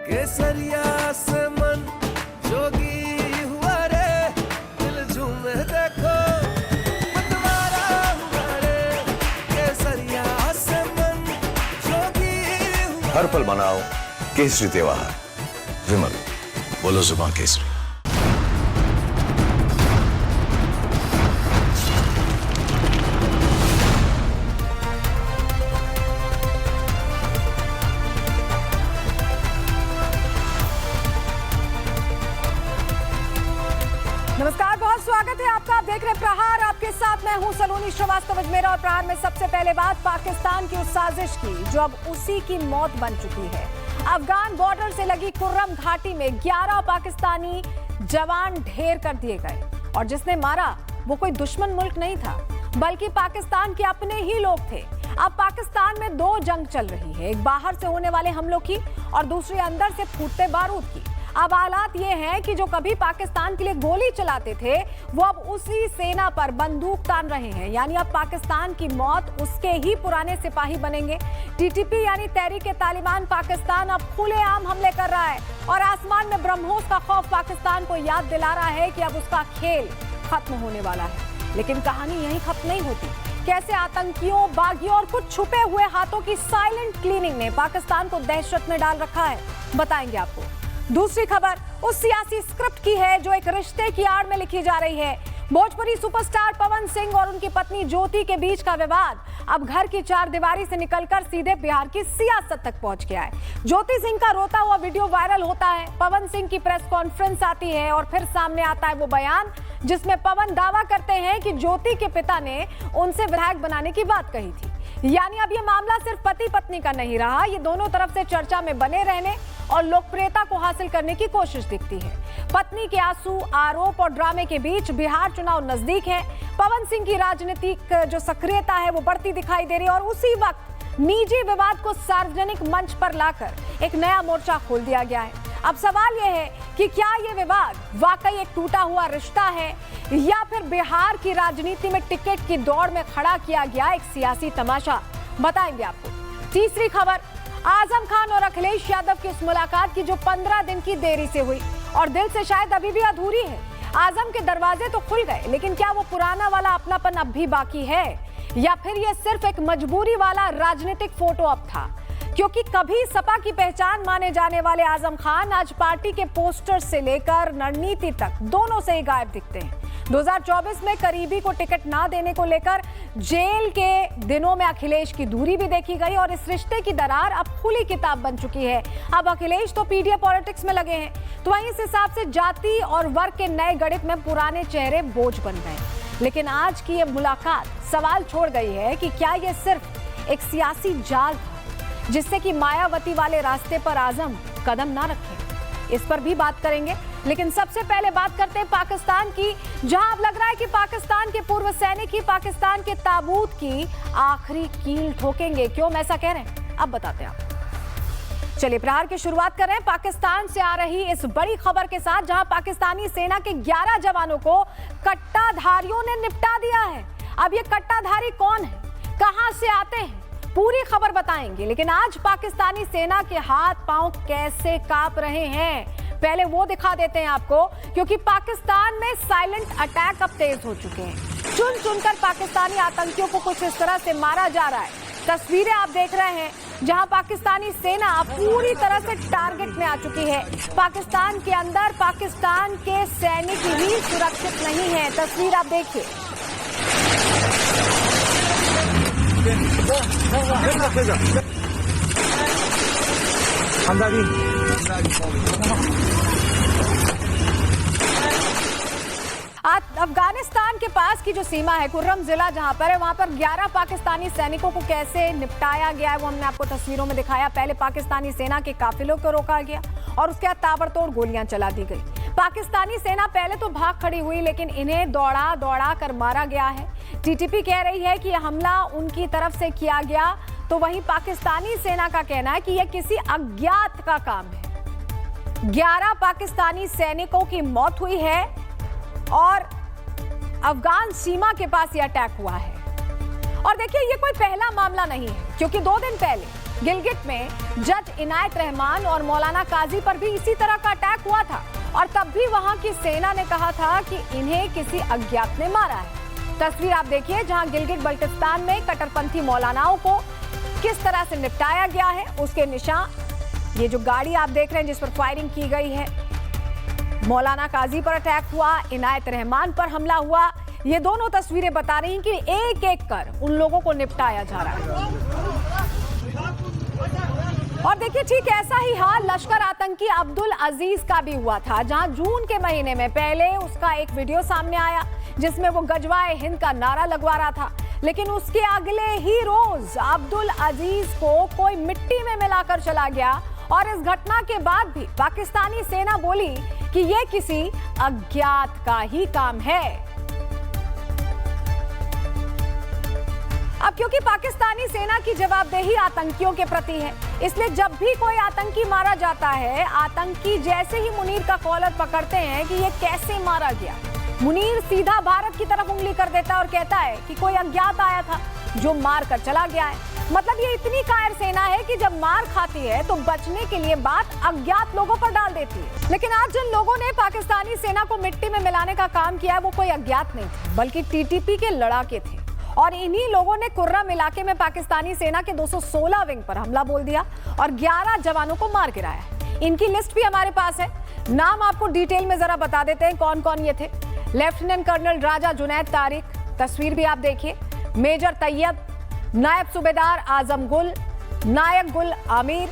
केसरिया से मन जोगी हुआ रे, दिल झूमे देखो मतवारा हुआ रे, केसरिया से मन जोगी हुआ। हर पल मनाओ केसरी त्योहार। विमल, बोलो जुबान केसरी। नमस्कार, बहुत स्वागत है आपका। आप देख रहे हैं प्रहार। आपके साथ मैं हूं सलोनी श्रीवास्तव अजमेरा। और प्रहार में सबसे पहले बात पाकिस्तान की उस साजिश की जो अब उसी की मौत बन चुकी है। अफगान बॉर्डर से लगी कुर्रम घाटी में 11 पाकिस्तानी जवान ढेर कर दिए गए और जिसने मारा वो कोई दुश्मन मुल्क नहीं था बल्कि पाकिस्तान के अपने ही लोग थे। अब पाकिस्तान में दो जंग चल रही है, एक बाहर से होने वाले हमलों की और दूसरी अंदर से फूटते बारूद की। अब हालात ये हैं कि जो कभी पाकिस्तान के लिए गोली चलाते थे वो अब उसी सेना पर बंदूक तान रहे हैं। यानी अब पाकिस्तान की मौत उसके ही पुराने सिपाही बनेंगे। टीटीपी यानी तहरीक-ए-तालिबान पाकिस्तान अब खुलेआम हमले कर रहा है और आसमान में ब्रह्मोस का खौफ पाकिस्तान को याद दिला रहा है कि अब उसका खेल खत्म होने वाला है। लेकिन कहानी यहीं खत्म नहीं होती। कैसे आतंकियों, बागियों और कुछ छुपे हुए हाथों की साइलेंट क्लीनिंग ने पाकिस्तान को दहशत में डाल रखा है, बताएंगे आपको। दूसरी खबर उस सियासी स्क्रिप्ट की है जो एक रिश्ते की आड़ में लिखी जा रही है। भोजपुरी सुपरस्टार पवन सिंह और उनकी पत्नी ज्योति के बीच का विवाद अब घर की चारदीवारी से निकलकर सीधे बिहार की सियासत तक पहुंच गया है। ज्योति सिंह का रोता हुआ वीडियो वायरल होता है, पवन सिंह की प्रेस कॉन्फ्रेंस आती है और फिर सामने आता है वो बयान जिसमें पवन दावा करते हैं कि ज्योति के पिता ने उनसे विधायक बनाने की बात कही थी। यानी अब ये मामला सिर्फ पति पत्नी का नहीं रहा, ये दोनों तरफ से चर्चा में बने रहने और लोकप्रियता को हासिल करने की कोशिश दिखती है। पत्नी के आंसू, आरोप और ड्रामे के बीच बिहार चुनाव नजदीक है। पवन सिंह की राजनीतिक जो सक्रियता है वो बढ़ती दिखाई दे रही है और उसी वक्त निजी विवाद को सार्वजनिक मंच पर लाकर एक नया मोर्चा खोल दिया गया है। अब सवाल यह है कि क्या ये विवाद वाकई एक टूटा हुआ रिश्ता है या फिर बिहार की राजनीति में टिकट की दौड़ में खड़ा किया गया एक सियासी तमाशा, बताएंगे आपको। तीसरी खबर आजम खान और अखिलेश यादव की उस मुलाकात की जो 15 दिन की देरी से हुई और दिल से शायद अभी भी अधूरी है। आजम के दरवाजे तो खुल गए लेकिन क्या वो पुराना वाला अपनापन अब भी बाकी है या फिर ये सिर्फ एक मजबूरी वाला राजनीतिक फोटो अब था? क्योंकि कभी सपा की पहचान माने जाने वाले आजम खान आज पार्टी के पोस्टर से लेकर रणनीति तक दोनों से ही गायब दिखते हैं। 2024 में करीबी को टिकट ना देने को लेकर जेल के दिनों में अखिलेश की दूरी भी देखी गई और इस रिश्ते की दरार अब खुली किताब बन चुकी है। अब अखिलेश तो पीडीए पॉलिटिक्स में लगे हैं, तो वहीं इस हिसाब से जाति और वर्ग के नए गणित में पुराने चेहरे बोझ बन गए। लेकिन आज की ये मुलाकात सवाल छोड़ गई है कि क्या ये सिर्फ एक सियासी जाल था जिससे कि मायावती वाले रास्ते पर आजम कदम ना रखे। इस पर भी बात करेंगे, लेकिन सबसे पहले बात करते हैं पाकिस्तान की, जहां अब लग रहा है कि पाकिस्तान के पूर्व सैनिक ही पाकिस्तान के ताबूत की आखिरी कील ठोकेंगे। क्यों मैं ऐसा कह रहे हैं, अब बताते हैं आपको। चलिए प्रहार की शुरुआत कर रहे हैं पाकिस्तान से आ रही इस बड़ी खबर के साथ, जहां पाकिस्तानी सेना के 11 जवानों को कट्टाधारियों ने निपटा दिया है। अब ये कट्टाधारी कौन है, कहां से आते हैं, पूरी खबर बताएंगे। लेकिन आज पाकिस्तानी सेना के हाथ पांव कैसे कांप रहे हैं पहले वो दिखा देते हैं आपको, क्योंकि पाकिस्तान में साइलेंट अटैक अब तेज हो चुके हैं। चुन चुनकर पाकिस्तानी आतंकियों को कुछ इस तरह से मारा जा रहा है। तस्वीरें आप देख रहे हैं जहां पाकिस्तानी सेना पूरी तरह से टारगेट में आ चुकी है। पाकिस्तान के अंदर पाकिस्तान के सैनिक ही सुरक्षित नहीं है। तस्वीर आप देखिए। अफगानिस्तान के पास की जो सीमा है, कुर्रम जिला जहां पर है, वहां पर 11 पाकिस्तानी सैनिकों को कैसे निपटाया गया है वो हमने आपको तस्वीरों में दिखाया। पहले पाकिस्तानी सेना के काफिलों को रोका गया और उसके बाद ताबड़तोड़ गोलियां चला दी गई। पाकिस्तानी सेना पहले तो भाग खड़ी हुई लेकिन इन्हें दौड़ा दौड़ा कर मारा गया है। टीटीपी कह रही है कि यह हमला उनकी तरफ से किया गया, तो वहीं पाकिस्तानी सेना का कहना है कि यह किसी अज्ञात का काम है। 11 पाकिस्तानी सैनिकों की मौत हुई है और अफगान सीमा के पास यह अटैक हुआ है। और देखिए ये कोई पहला मामला नहीं है, क्योंकि 2 दिन पहले गिलगित में जज इनायत रहमान और मौलाना काजी पर भी इसी तरह का अटैक हुआ था और तब भी वहां की सेना ने कहा था कि इन्हें किसी अज्ञात ने मारा है। तस्वीर आप देखिए जहां गिलगित बल्टिस्तान में कट्टरपंथी मौलानाओं को किस तरह से निपटाया गया है, उसके निशान। ये जो गाड़ी आप देख रहे हैं जिस पर फायरिंग की गई है, मौलाना काजी पर अटैक हुआ, इनायत रहमान पर हमला हुआ। ये दोनों तस्वीरें बता रही हैं कि एक एक कर उन लोगों को निपटाया जा रहा है। और देखिए ठीक ऐसा ही हाल लश्कर आतंकी अब्दुल अजीज का भी हुआ था, जहां जून के महीने में पहले उसका एक वीडियो सामने आया जिसमें वो गजवाए हिंद का नारा लगवा रहा था, लेकिन उसके अगले ही रोज अब्दुल अजीज को कोई मिट्टी में मिलाकर चला गया। और इस घटना के बाद भी पाकिस्तानी सेना बोली कि यह किसी अज्ञात का ही काम है। अब क्योंकि पाकिस्तानी सेना की जवाबदेही आतंकियों के प्रति है, इसलिए जब भी कोई आतंकी मारा जाता है, आतंकी जैसे ही मुनीर का कॉलर पकड़ते हैं कि ये कैसे मारा गया, मुनीर सीधा भारत की तरफ उंगली कर देता है और कहता है कि कोई अज्ञात आया था जो मार कर चला गया है। मतलब ये इतनी कायर सेना है कि जब मार खाती है तो बचने के लिए बात अज्ञात लोगों पर डाल देती है। लेकिन आज जिन लोगों ने पाकिस्तानी सेना को मिट्टी में मिलाने का काम किया है वो कोई अज्ञात नहीं थे, बल्कि टीटीपी के लड़ाके थे। और इन्हीं लोगों ने कुर्रम इलाके में पाकिस्तानी सेना के 216 विंग पर हमला बोल दिया और 11 जवानों को मार गिराया। इनकी लिस्ट भी हमारे पास है, नाम आपको डिटेल में जरा बता देते हैं कौन कौन ये थे। लेफ्टिनेंट कर्नल राजा जुनैद तारिक, तस्वीर भी आप देखिए, मेजर तैयब, नायब सूबेदार आजम गुल, नायक गुल आमिर,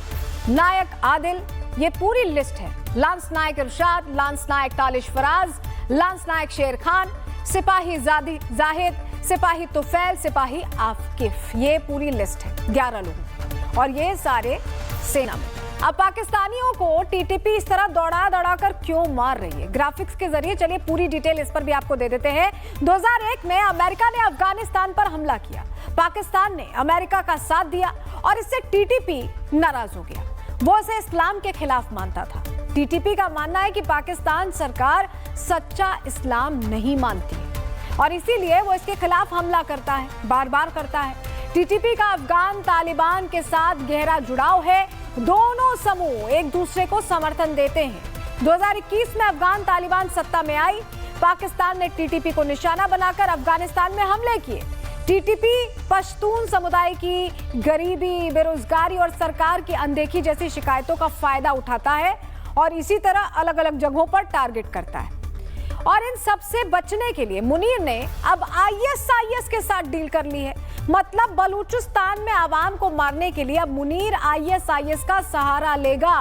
नायक आदिल, ये पूरी लिस्ट है। लांस नायक इरशाद, लांस नायक तालिश फराज, लांस नायक शेर खान, सिपाही जाहिद, सिपाही तुफैल, सिपाही आफकिफ, ये पूरी लिस्ट है 11 लोगों और ये सारे सेना में। अब पाकिस्तानियों को टीटीपी इस तरह दौड़ा कर क्यों मार रही है, ग्राफिक्स के जरिए चलिए पूरी डिटेल इस पर भी आपको दे देते हैं। 2001 में अमेरिका ने अफगानिस्तान पर हमला किया, पाकिस्तान ने अमेरिका का साथ दिया और इससे टीटीपी नाराज हो गया। वो इसे इस्लाम के खिलाफ मानता था। टीटीपी का मानना है कि पाकिस्तान सरकार सच्चा इस्लाम नहीं मानती है और इसीलिए वो इसके खिलाफ हमला करता है, बार बार करता है। टीटीपी का अफगान तालिबान के साथ गहरा जुड़ाव है, दोनों समूह एक दूसरे को समर्थन देते हैं। 2021 में अफगान तालिबान सत्ता में आई, पाकिस्तान ने टीटीपी को निशाना बनाकर अफगानिस्तान में हमले किए। टीटीपी पश्तून समुदाय की गरीबी, बेरोजगारी और सरकार की अनदेखी जैसी शिकायतों का फायदा उठाता है और इसी तरह अलग अलग जगहों पर टारगेट करता है। और इन सब से बचने के लिए मुनीर ने अब आईएसआईएस के साथ डील कर ली है। मतलब बलूचिस्तान में आवाम को मारने के लिए अब मुनीर आईएसआईएस का सहारा लेगा।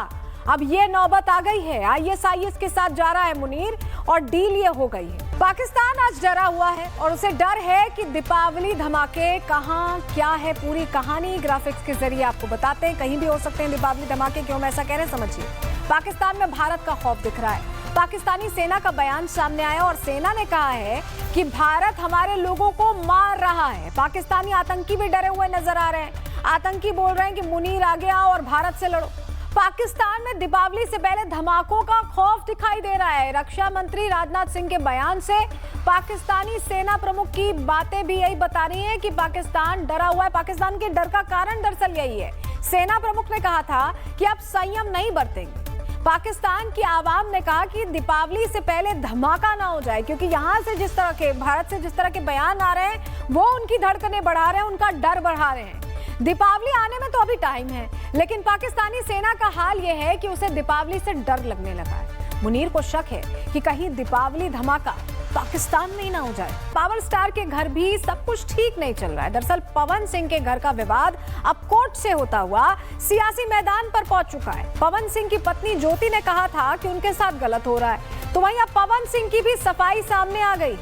अब ये नौबत आ गई है, आईएसआईएस के साथ जा रहा है मुनीर और डील ये हो गई है। पाकिस्तान आज डरा हुआ है और उसे डर है कि दीपावली धमाके कहां क्या है, पूरी कहानी ग्राफिक्स के जरिए आपको बताते हैं। कहीं भी हो सकते हैं दीपावली धमाके, क्यों मैं ऐसा कह रहे हैं समझिए। पाकिस्तान में भारत का खौफ दिख रहा है। पाकिस्तानी सेना का बयान सामने आया और सेना ने कहा है कि भारत हमारे लोगों को मार रहा है। पाकिस्तानी आतंकी भी डरे हुए नजर आ रहे हैं। आतंकी बोल रहे हैं कि मुनीर आ गया और भारत से लड़ो। पाकिस्तान में दीपावली से पहले धमाकों का खौफ दिखाई दे रहा है। रक्षा मंत्री राजनाथ सिंह के बयान से पाकिस्तानी सेना प्रमुख की बातें भी यही बता रही हैं कि पाकिस्तान डरा हुआ है। पाकिस्तान के डर का कारण दरअसल यही है। सेना प्रमुख ने कहा था कि अब संयम नहीं बरतेंगे। पाकिस्तान की आवाम ने कहा कि दीपावली से पहले धमाका ना हो जाए, क्योंकि यहाँ से जिस तरह के, भारत से जिस तरह के बयान आ रहे हैं वो उनकी धड़कनें बढ़ा रहे हैं, उनका डर बढ़ा रहे हैं। दीपावली आने में तो अभी टाइम है, लेकिन पाकिस्तानी सेना का हाल यह है कि उसे दीपावली से डर लगने लगा है। मुनीर को शक है कि कहीं दीपावली धमाका पाकिस्तान में ही ना हो जाए। पावर स्टार के घर भी सब कुछ ठीक नहीं चल रहा है। दरअसल पवन सिंह के घर का विवाद अब कोर्ट से होता हुआ सियासी मैदान पर पहुंच चुका है। पवन सिंह की पत्नी ज्योति ने कहा था कि उनके साथ गलत हो रहा है, तो वहीं अब पवन सिंह की भी सफाई सामने आ गई।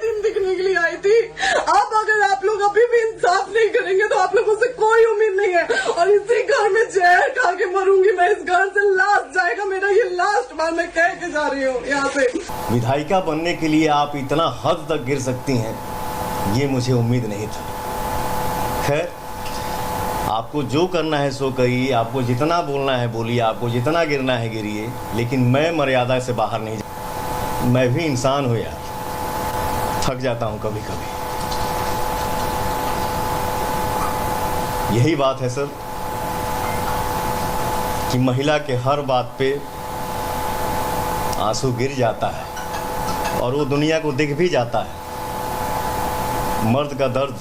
दिन दिखने के लिए आई थी। अब अगर आप लोग अभी भी इंसाफ नहीं करेंगे तो आप लोगों से कोई उम्मीद नहीं है और इसी घर में जहर खा के मरूंगी मैं। इस घर से लास्ट जाएगा मेरा, ये लास्ट बार मैं कह के जा रही हूँ यहाँ से। विधायिका बनने के लिए आप इतना हद तक गिर सकती हैं, ये मुझे उम्मीद नहीं था। खैर, आपको जो करना है सो करिए, आपको जितना बोलना है बोलिए, आपको जितना गिरना है गिरिए, लेकिन मैं मर्यादा से बाहर नहीं जा। मैं भी इंसान हूँ यार, थक जाता हूँ कभी कभी। यही बात है सर कि महिला के हर बात पे आंसू गिर जाता है और वो दुनिया को दिख भी जाता है। मर्द का दर्द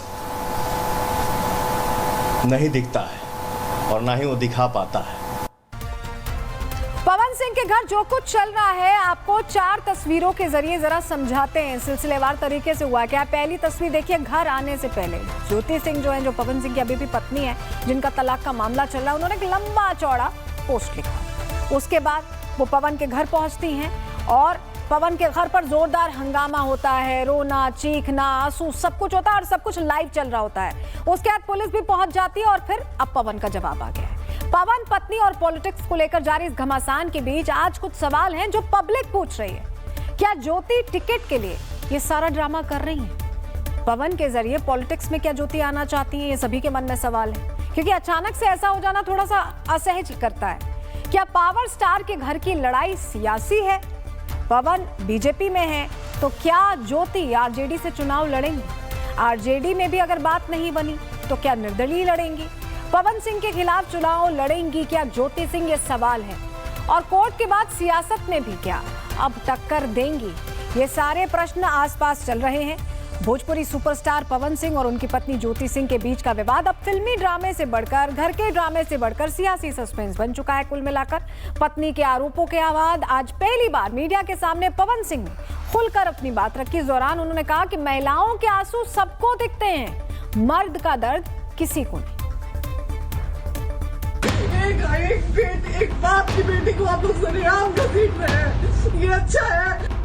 नहीं दिखता है और ना ही वो दिखा पाता है। पवन सिंह के घर जो कुछ चल रहा है आपको 4 तस्वीरों के जरिए जरा समझाते हैं, सिलसिलेवार तरीके से हुआ क्या। पहली तस्वीर देखिए, घर आने से पहले ज्योति सिंह जो है, जो पवन सिंह की अभी भी पत्नी है, जिनका तलाक का मामला चल रहा है, उन्होंने एक लंबा चौड़ा पोस्ट लिखा। उसके बाद वो पवन के घर पहुंचती हैं और पवन के घर पर जोरदार हंगामा होता है, रोना, चीखना, आंसू सब कुछ होता है और सब कुछ लाइव चल रहा होता है। उसके बाद पुलिस भी पहुंच जाती है और फिर अब पवन का जवाब आ गया है। पवन पत्नी और पॉलिटिक्स को लेकर जारी इस घमासान के बीच आज कुछ सवाल हैं जो पब्लिक पूछ रही है। क्या ज्योति टिकट के लिए ये सारा ड्रामा कर रही है? पवन के जरिए पॉलिटिक्स में क्या ज्योति आना चाहती है? ये सभी के मन में सवाल है, क्योंकि अचानक से ऐसा हो जाना थोड़ा सा असहज करता है। क्या पावर स्टार के घर की लड़ाई सियासी है? पवन बीजेपी में है तो क्या ज्योति आरजेडी से चुनाव लड़ेंगी? आरजेडी में भी अगर बात नहीं बनी तो क्या निर्दलीय लड़ेंगी? पवन सिंह के खिलाफ चुनाव लड़ेंगी क्या ज्योति सिंह? ये सवाल है। और कोर्ट के बाद सियासत में भी क्या अब टक्कर देंगी? ये सारे प्रश्न आसपास चल रहे हैं। भोजपुरी सुपरस्टार पवन सिंह और उनकी पत्नी ज्योति सिंह के बीच का विवाद अब फिल्मी ड्रामे से बढ़कर, घर के ड्रामे से बढ़कर सियासी सस्पेंस बन चुका है। कुल मिलाकर पत्नी के आरोपों के बाद आज पहली बार मीडिया के सामने पवन सिंह ने खुलकर अपनी बात रखी। इस दौरान उन्होंने कहा कि महिलाओं के आंसू सबको दिखते हैं, मर्द का दर्द किसी को नहीं। एक बाप की बेटी को आप लोग सरेआम घसीट रहे हैं, ये अच्छा है?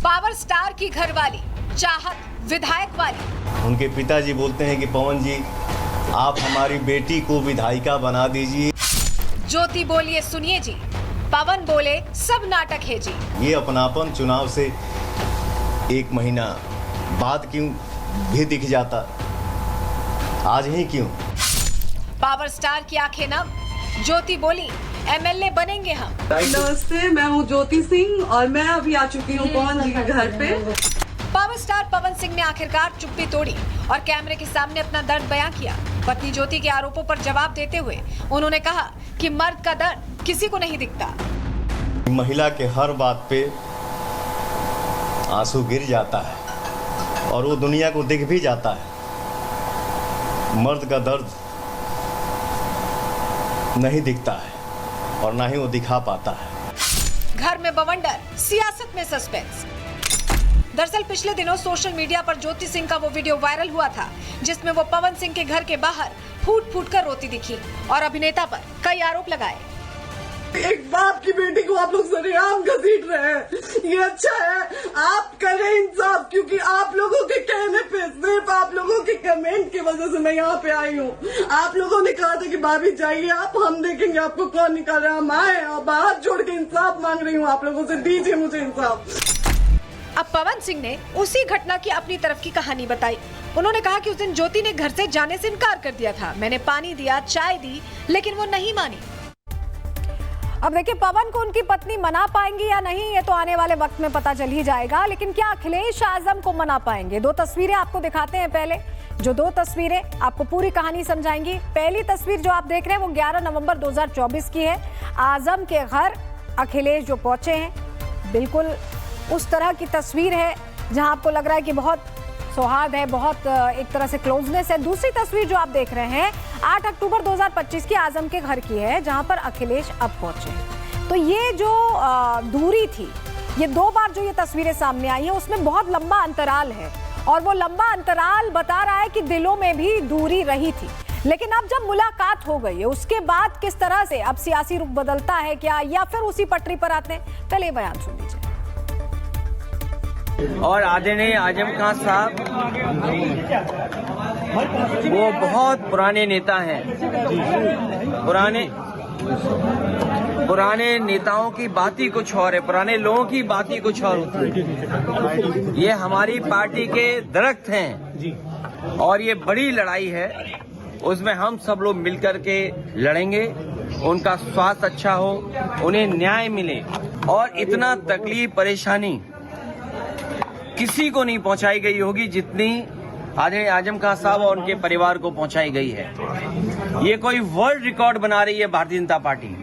पावर स्टार की घरवाली, चाहत विधायक वाली। उनके पिताजी बोलते हैं कि पवन जी आप हमारी बेटी को विधायिका बना दीजिए। ज्योति बोलिए सुनिए जी, पवन बोले सब नाटक है जी। ये अपनापन चुनाव से 1 महीना बाद क्यों भी दिख जाता, आज ही क्यों? पावर स्टार की आंखें नम, ज्योति बोली एमएलए बनेंगे हम। नमस्ते, मैं हूँ ज्योति सिंह और मैं अभी आ चुकी हूँ पवन जी के घर पे। पावर स्टार पवन सिंह ने आखिरकार चुप्पी तोड़ी और कैमरे के सामने अपना दर्द बयां किया। पत्नी ज्योति के आरोपों पर जवाब देते हुए उन्होंने कहा कि मर्द का दर्द किसी को नहीं दिखता। महिला के हर बात पे आंसू गिर जाता है और वो दुनिया को दिख भी जाता है। मर्द का दर्द नहीं दिखता है और ना ही वो दिखा पाता है। घर में बवंडर, सियासत में सस्पेंस। दरअसल पिछले दिनों सोशल मीडिया पर ज्योति सिंह का वो वीडियो वायरल हुआ था जिसमें वो पवन सिंह के घर के बाहर फूट फूट कर रोती दिखी और अभिनेता पर कई आरोप लगाए। एक बाप की बेटी को आप लोग सरेआम घसीट रहे हैं, ये अच्छा है? आप करें इंसाफ, क्योंकि आप लोगों के कहने पे, सिर्फ आप लोगों के कमेंट की वजह से मैं यहाँ पे आई हूँ। आप लोगों ने कहा था कि भाभी जाइए आप, हम देखेंगे आपको कौन निकाल रहा है। हम आए और हाथ जोड़ के इंसाफ मांग रही हूँ आप लोगों से, दीजिए मुझे इंसाफ। अब पवन सिंह ने उसी घटना की अपनी तरफ की कहानी बताई। उन्होंने कहा कि उस दिन ज्योति ने घर से जाने से इनकार कर दिया था। मैंने पानी दिया, चाय दी, लेकिन वो नहीं मानी। अब देखिए पवन को उनकी पत्नी मना पाएंगी या नहीं, ये तो आने वाले वक्त में पता चल ही जाएगा। लेकिन क्या अखिलेश आजम को मना पाएंगे? 2 तस्वीरें आपको दिखाते हैं। पहले जो 2 तस्वीरें आपको पूरी कहानी समझाएंगी। पहली तस्वीर जो आप देख रहे हैं वो 11 नवंबर 2024 की है। आजम के घर अखिलेश जो पहुंचे हैं, बिल्कुल उस तरह की तस्वीर है जहां आपको लग रहा है कि बहुत सौहार्द है, बहुत एक तरह से क्लोजनेस है। दूसरी तस्वीर जो आप देख रहे हैं 8 अक्टूबर 2025 की आजम के घर की है, जहां पर अखिलेश अब पहुंचे। तो ये जो दूरी थी, ये 2 बार जो ये तस्वीरें सामने आई है उसमें बहुत लंबा अंतराल है और वो लंबा अंतराल बता रहा है कि दिलों में भी दूरी रही थी। लेकिन अब जब मुलाकात हो गई है उसके बाद किस तरह से अब सियासी रुख बदलता है क्या, या फिर उसी पटरी पर आते हैं? पहले बयान सुन लीजिए। और आदरणीय आजम खान साहब वो बहुत पुराने नेता हैं। पुराने नेताओं की बात ही कुछ और है, पुराने लोगों की बात ही कुछ और होती है। ये हमारी पार्टी के दरख्त हैं और ये बड़ी लड़ाई है, उसमें हम सब लोग मिलकर के लड़ेंगे। उनका स्वास्थ्य अच्छा हो, उन्हें न्याय मिले और इतना तकलीफ परेशानी किसी को नहीं पहुंचाई गई होगी जितनी आधे आजम खान साहब और उनके परिवार को पहुंचाई गई है। ये कोई वर्ल्ड रिकॉर्ड बना रही है भारतीय जनता पार्टी।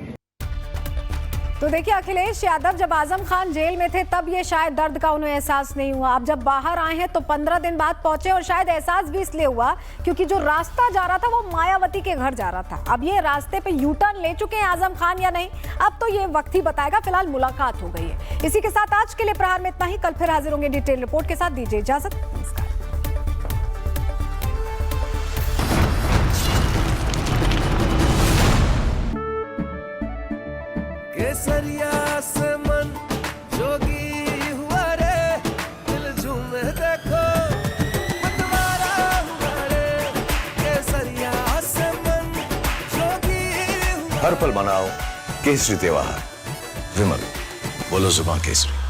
तो देखिए, अखिलेश यादव जब आजम खान जेल में थे तब ये शायद दर्द का उन्हें एहसास नहीं हुआ। अब जब बाहर आए हैं तो 15 दिन बाद पहुंचे, और शायद एहसास भी इसलिए हुआ क्योंकि जो रास्ता जा रहा था वो मायावती के घर जा रहा था। अब ये रास्ते पे यू टर्न ले चुके हैं आजम खान या नहीं, अब तो ये वक्त ही बताएगा। फिलहाल मुलाकात हो गई है। इसी के साथ आज के लिए प्रहार में इतना ही। कल फिर हाजिर होंगे डिटेल रिपोर्ट के साथ। दीजिए इजाजत, नमस्कार। केसरिया से मन जोगी हुआ रे, दिल झूमे देखो मतवारा हुआ रे। केसरिया से मन जोगी हुआ। हर पल मनाओ केसरी त्योहार। विमल, बोलो जुबान केसरी।